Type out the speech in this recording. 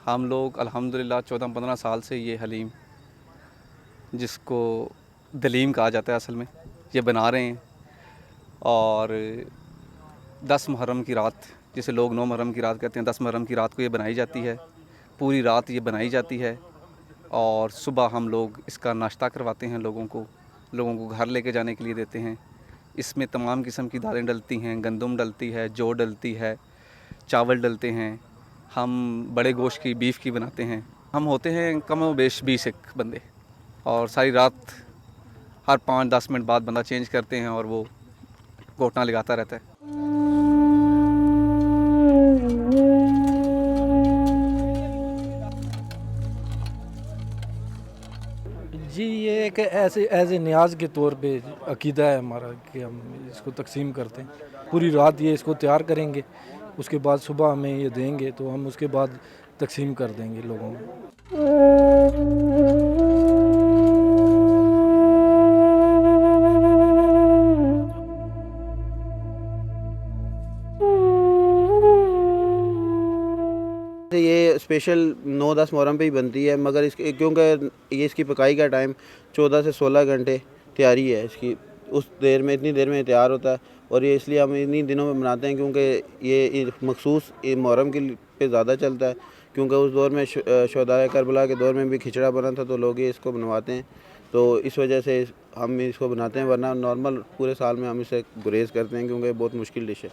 हम लोग अल्हम्दुलिल्लाह 14-15 साल से ये हलीम, जिसको दलीम कहा जाता है असल में, ये बना रहे हैं। और 10 मुहर्रम की रात, जिसे लोग 9 मुहर्रम की रात कहते हैं, 10 मुहर्रम की रात को ये बनाई जाती है। पूरी रात ये बनाई जाती है और सुबह हम लोग इसका नाश्ता करवाते हैं लोगों को घर लेके जाने के लिए देते हैं। इसमें तमाम किस्म की दालें डलती हैं, गंदम डलती है, जौ डलती है, चावल डलते हैं। हम बड़े गोश्त की, बीफ की बनाते हैं। हम होते हैं कम व बेश 20 एक बंदे, और सारी रात हर 5-10 मिनट बाद बंदा चेंज करते हैं और वो घोटना लगाता रहता है। जी, ये एक ऐसे एज ए न्याज के तौर पे अकीदा है हमारा कि हम इसको तकसीम करते हैं। पूरी रात ये इसको तैयार करेंगे, उसके बाद सुबह हमें ये देंगे तो हम उसके बाद तकसीम कर देंगे लोगों में। ये स्पेशल 9-10 मुहर्रम पे ही बनती है, मगर इसके क्योंकि ये इसकी पकाई का टाइम 14 से 16 घंटे तैयारी है इसकी, उस देर में इतनी देर में तैयार होता है। और ये इसलिए हम इन्हीं दिनों में बनाते हैं क्योंकि ये मखसूस मुहर्रम के पे ज़्यादा चलता है, क्योंकि उस दौर में शुहदाए करबला के दौर में भी खिचड़ा बना था, तो लोग ये इसको बनवाते हैं। तो इस वजह से हम इसको बनाते हैं, वरना नॉर्मल पूरे साल में हम इसे गुरेज़ करते हैं क्योंकि बहुत मुश्किल डिश है।